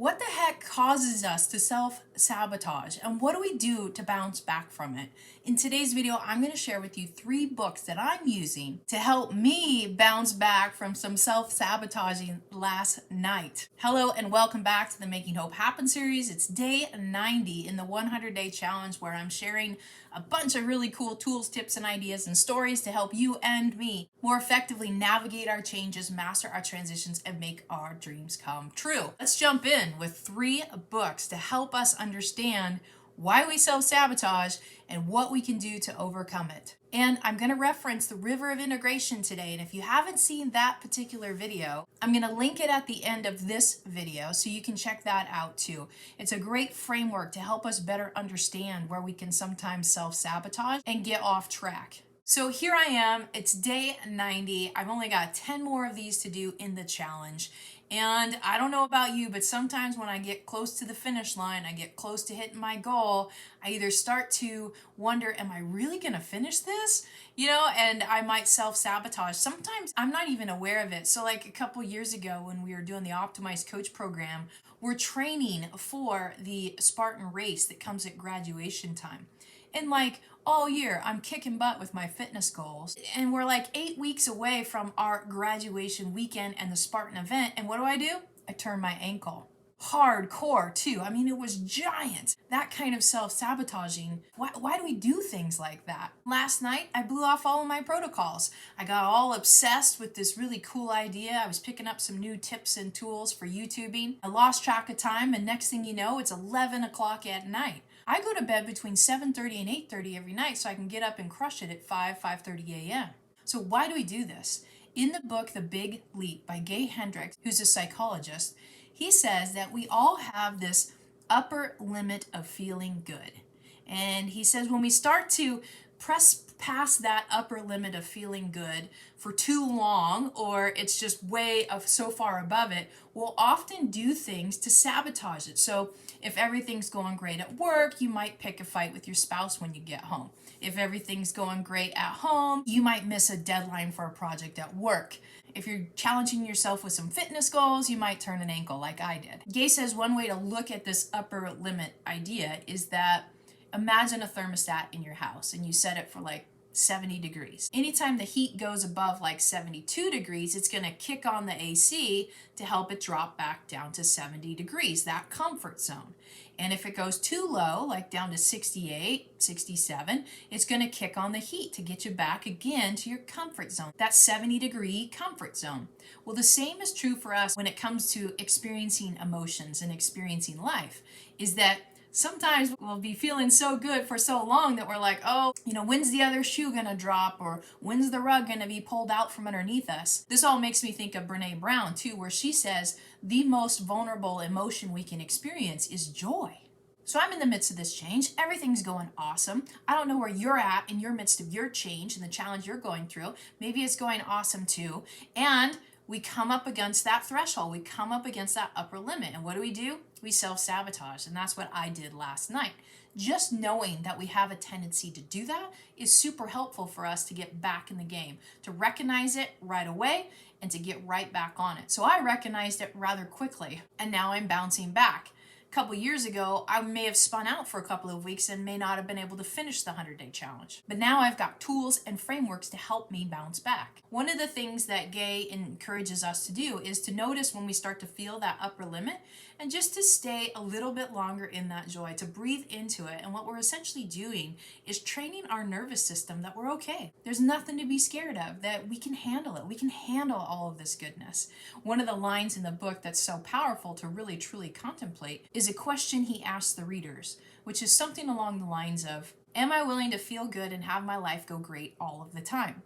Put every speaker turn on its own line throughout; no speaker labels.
What the heck causes us to self-sabotage, and what do we do to bounce back from it? In today's video, I'm going to share with you 3 books that I'm using to help me bounce back from some self-sabotaging last night. Hello and welcome back to the Making Hope Happen series. It's day 90 in the 100-day challenge, where I'm sharing a bunch of really cool tools, tips, and ideas and stories to help you and me more effectively navigate our changes, master our transitions, and make our dreams come true. Let's jump in with 3 books to help us understand why we self-sabotage and what we can do to overcome it. And I'm going to reference the River of Integration today. And if you haven't seen that particular video, I'm going to link it at the end of this video so you can check that out too. It's a great framework to help us better understand where we can sometimes self-sabotage and get off track. So here I am, it's day 90. I've only got 10 more of these to do in the challenge. And I don't know about you, but sometimes when I get close to the finish line, I get close to hitting my goal, I either start to wonder, am I really gonna finish this? And I might self-sabotage. Sometimes I'm not even aware of it. So like a couple years ago when we were doing the Optimized Coach program, we're training for the Spartan race that comes at graduation time. And like all year, I'm kicking butt with my fitness goals. And we're like 8 weeks away from our graduation weekend and the Spartan event. And what do? I turn my ankle. Hardcore too. I mean, it was giant. That kind of self-sabotaging. Why do we do things like that? Last night, I blew off all of my protocols. I got all obsessed with this really cool idea. I was picking up some new tips and tools for YouTubing. I lost track of time, and next thing you know, it's 11 o'clock at night. I go to bed between 7:30 and 8:30 every night so I can get up and crush it at 5:30 a.m. So why do we do this? In the book, The Big Leap by Gay Hendricks, who's a psychologist, he says that we all have this upper limit of feeling good. And he says when we start to press past that upper limit of feeling good for too long, or it's just way of so far above it, we'll often do things to sabotage it. So if everything's going great at work, you might pick a fight with your spouse when you get home. If everything's going great at home, you might miss a deadline for a project at work. If you're challenging yourself with some fitness goals, you might turn an ankle like I did. Gay says one way to look at this upper limit idea is that imagine a thermostat in your house and you set it for like 70 degrees. Anytime the heat goes above like 72 degrees, it's going to kick on the AC to help it drop back down to 70 degrees, that comfort zone. And if it goes too low, like down to 68, 67, it's going to kick on the heat to get you back again to your comfort zone, that 70-degree comfort zone. Well, the same is true for us when it comes to experiencing emotions and experiencing life, is that sometimes we'll be feeling so good for so long that we're like, oh, when's the other shoe gonna drop? Or when's the rug gonna be pulled out from underneath us? This all makes me think of Brene Brown too, where she says the most vulnerable emotion we can experience is joy. So I'm in the midst of this change. Everything's going awesome. I don't know where you're at in your midst of your change and the challenge you're going through. Maybe it's going awesome too. And we come up against that threshold. We come up against that upper limit. And what do? We self-sabotage. And that's what I did last night. Just knowing that we have a tendency to do that is super helpful for us to get back in the game, to recognize it right away and to get right back on it. So I recognized it rather quickly, and now I'm bouncing back. A couple years ago, I may have spun out for a couple of weeks and may not have been able to finish the 100-day challenge. But now I've got tools and frameworks to help me bounce back. One of the things that Gay encourages us to do is to notice when we start to feel that upper limit and just to stay a little bit longer in that joy, to breathe into it. And what we're essentially doing is training our nervous system that we're okay. There's nothing to be scared of, that we can handle it. We can handle all of this goodness. One of the lines in the book that's so powerful to really truly contemplate is a question he asks the readers, which is something along the lines of, am I willing to feel good and have my life go great all of the time?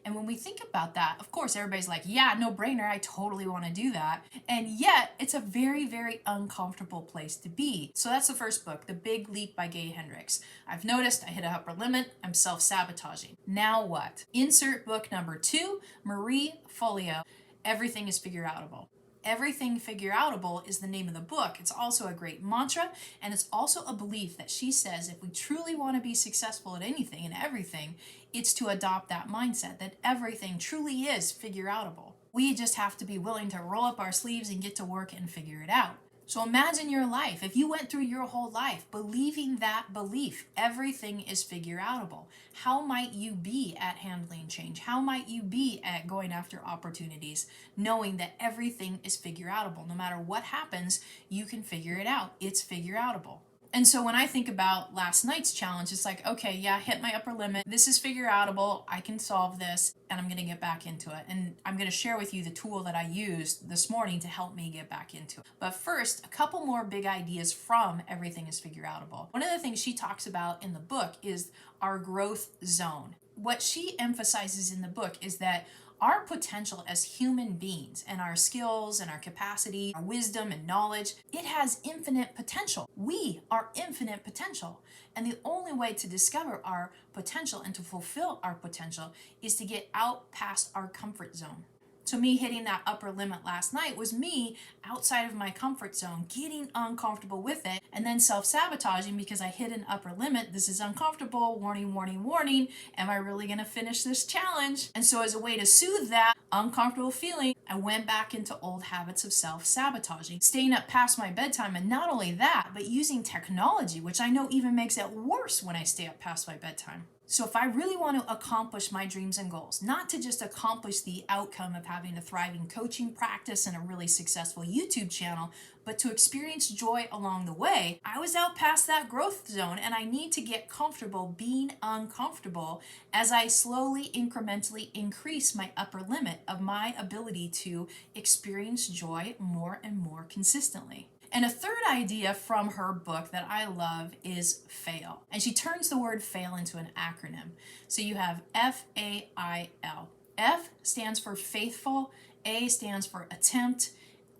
And when we think about that, of course, everybody's like, yeah, no brainer. I totally want to do that. And yet it's a very, very uncomfortable place to be. So that's the first book, The Big Leap by Gay Hendricks. I've noticed I hit an upper limit. I'm self-sabotaging. Now what? Insert book number 2, Marie Folio, Everything is Figureoutable. Everything Figureoutable is the name of the book. It's also a great mantra, and it's also a belief that she says if we truly want to be successful at anything and everything, it's to adopt that mindset that everything truly is figureoutable. We just have to be willing to roll up our sleeves and get to work and figure it out. So imagine your life. If you went through your whole life believing that belief, everything is figureoutable. How might you be at handling change? How might you be at going after opportunities, knowing that everything is figureoutable? No matter what happens, you can figure it out. It's figureoutable. And so when I think about last night's challenge, it's like, okay, yeah, hit my upper limit. This is figureoutable. I can solve this, and I'm going to get back into it. And I'm going to share with you the tool that I used this morning to help me get back into it. But first, a couple more big ideas from Everything is Figureoutable. One of the things she talks about in the book is our growth zone. What she emphasizes in the book is that our potential as human beings and our skills and our capacity, our wisdom and knowledge, it has infinite potential. We are infinite potential. And the only way to discover our potential and to fulfill our potential is to get out past our comfort zone. So me hitting that upper limit last night was me outside of my comfort zone, getting uncomfortable with it, and then self-sabotaging because I hit an upper limit. This is uncomfortable. Warning, warning, warning. Am I really going to finish this challenge? And so as a way to soothe that uncomfortable feeling, I went back into old habits of self-sabotaging, staying up past my bedtime, and not only that, but using technology, which I know even makes it worse when I stay up past my bedtime. So if I really want to accomplish my dreams and goals, not to just accomplish the outcome of having a thriving coaching practice and a really successful YouTube channel, but to experience joy along the way, I was out past that growth zone, and I need to get comfortable being uncomfortable as I slowly, incrementally increase my upper limit of my ability to experience joy more and more consistently. And a third idea from her book that I love is FAIL. And she turns the word FAIL into an acronym. So you have FAIL. F stands for faithful, A stands for attempt,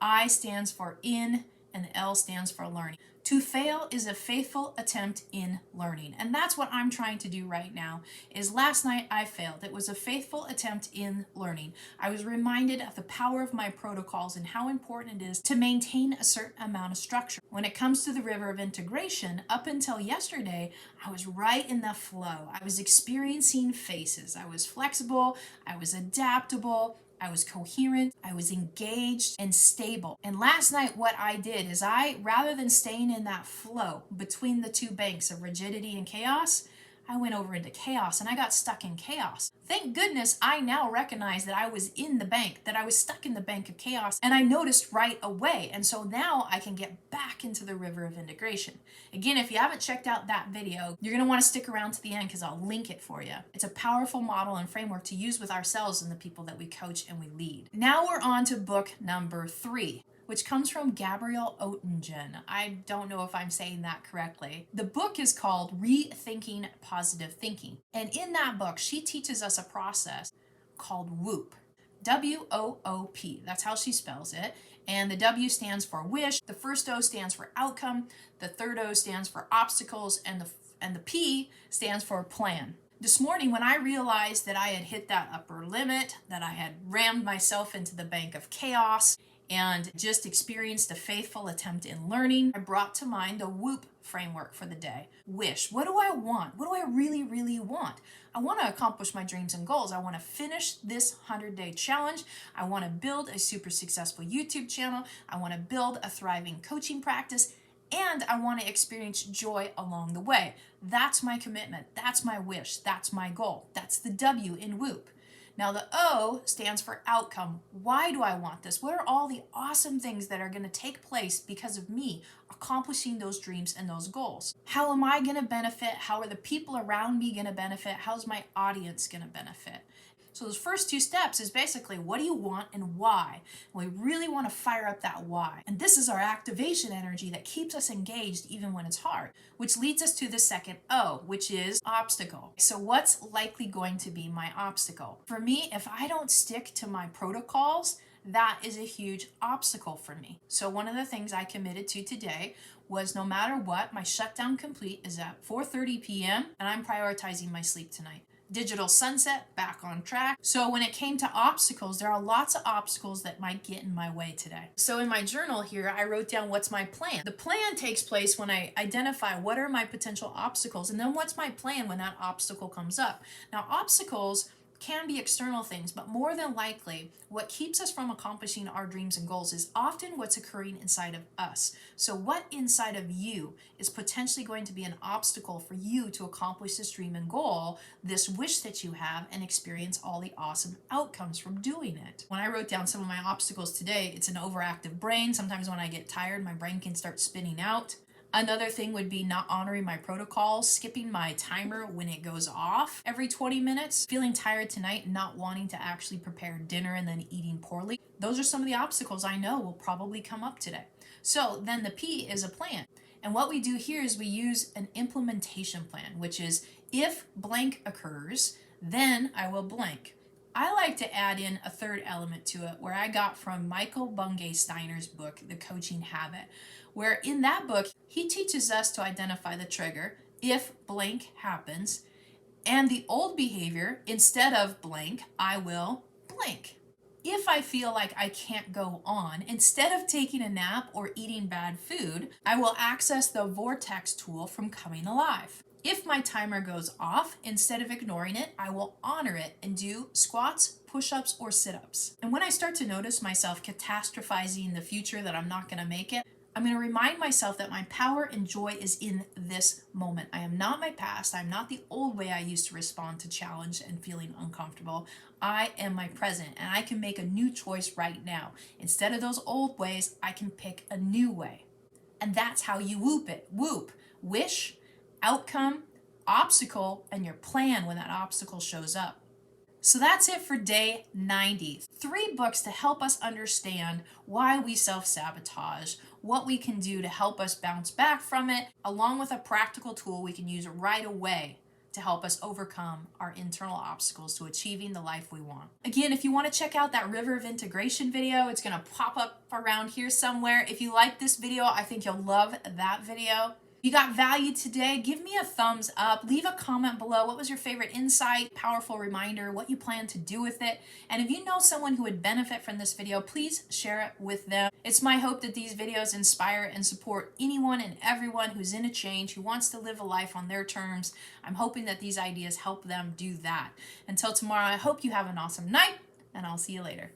I stands for in, and L stands for learning. To fail is a faithful attempt in learning. And that's what I'm trying to do right now. Is last night I failed. It was a faithful attempt in learning. I was reminded of the power of my protocols and how important it is to maintain a certain amount of structure. When it comes to the river of integration, up until yesterday, I was right in the flow. I was experiencing phases. I was flexible. I was adaptable. I was coherent, I was engaged and stable. And last night what I did is rather than staying in that flow between the two banks of rigidity and chaos, I went over into chaos and I got stuck in chaos. Thank goodness I now recognize that I was in the bank, that I was stuck in the bank of chaos, and I noticed right away. And so now I can get back into the river of integration. Again, if you haven't checked out that video, you're going to want to stick around to the end because I'll link it for you. It's a powerful model and framework to use with ourselves and the people that we coach and we lead. Now we're on to book number 3, which comes from Gabrielle Oettingen. I don't know if I'm saying that correctly. The book is called Rethinking Positive Thinking. And in that book, she teaches us a process called WOOP. W-O-O-P. That's how she spells it. And the W stands for wish. The first O stands for outcome. The third O stands for obstacles. And the P stands for plan. This morning, when I realized that I had hit that upper limit, that I had rammed myself into the bank of chaos, and just experienced a faithful attempt in learning, I brought to mind the WOOP framework for the day. Wish. What do I want? What do I really, really want? I want to accomplish my dreams and goals. I want to finish this 100-day challenge. I want to build a super successful YouTube channel. I want to build a thriving coaching practice. And I want to experience joy along the way. That's my commitment. That's my wish. That's my goal. That's the W in WOOP. Now the O stands for outcome. Why do I want this? What are all the awesome things that are going to take place because of me accomplishing those dreams and those goals? How am I going to benefit? How are the people around me going to benefit? How's my audience going to benefit? So those first 2 steps is basically what do you want and why? We really want to fire up that why. And this is our activation energy that keeps us engaged even when it's hard, which leads us to the second O, which is obstacle. So what's likely going to be my obstacle? For me, if I don't stick to my protocols, that is a huge obstacle for me. So one of the things I committed to today was no matter what, my shutdown complete is at 4:30 p.m. and I'm prioritizing my sleep tonight. Digital sunset, back on track. So when it came to obstacles, there are lots of obstacles that might get in my way today. So in my journal here, I wrote down what's my plan. The plan takes place when I identify what are my potential obstacles, and then what's my plan when that obstacle comes up. Now, obstacles can be external things, but more than likely, what keeps us from accomplishing our dreams and goals is often what's occurring inside of us. So what inside of you is potentially going to be an obstacle for you to accomplish this dream and goal, this wish that you have, and experience all the awesome outcomes from doing it. When I wrote down some of my obstacles today, it's an overactive brain. Sometimes when I get tired, my brain can start spinning out. Another thing would be not honoring my protocols, skipping my timer when it goes off every 20 minutes, feeling tired tonight, not wanting to actually prepare dinner and then eating poorly. Those are some of the obstacles I know will probably come up today. So then the P is a plan. And what we do here is we use an implementation plan, which is if blank occurs, then I will blank. I like to add in a third element to it where I got from Michael Bungay Steiner's book, The Coaching Habit, where in that book, he teaches us to identify the trigger, if blank happens, and the old behavior, instead of blank, I will blank. If I feel like I can't go on, instead of taking a nap or eating bad food, I will access the vortex tool from coming alive. If my timer goes off, instead of ignoring it, I will honor it and do squats, push-ups, or sit-ups. And when I start to notice myself catastrophizing the future that I'm not going to make it, I'm going to remind myself that my power and joy is in this moment. I am not my past. I'm not the old way I used to respond to challenge and feeling uncomfortable. I am my present, and I can make a new choice right now. Instead of those old ways, I can pick a new way. And that's how you whoop it. Whoop. Wish, outcome, obstacle, and your plan when that obstacle shows up. So that's it for day 90. 3 books to help us understand why we self-sabotage, what we can do to help us bounce back from it, along with a practical tool we can use right away to help us overcome our internal obstacles to achieving the life we want. Again, if you want to check out that River of Integration video, it's going to pop up around here somewhere. If you like this video, I think you'll love that video. You got value today, give me a thumbs up, leave a comment below. What was your favorite insight, powerful reminder, what you plan to do with it? And if you know someone who would benefit from this video, please share it with them. It's my hope that these videos inspire and support anyone and everyone who's in a change, who wants to live a life on their terms. I'm hoping that these ideas help them do that. Until tomorrow, I hope you have an awesome night, and I'll see you later.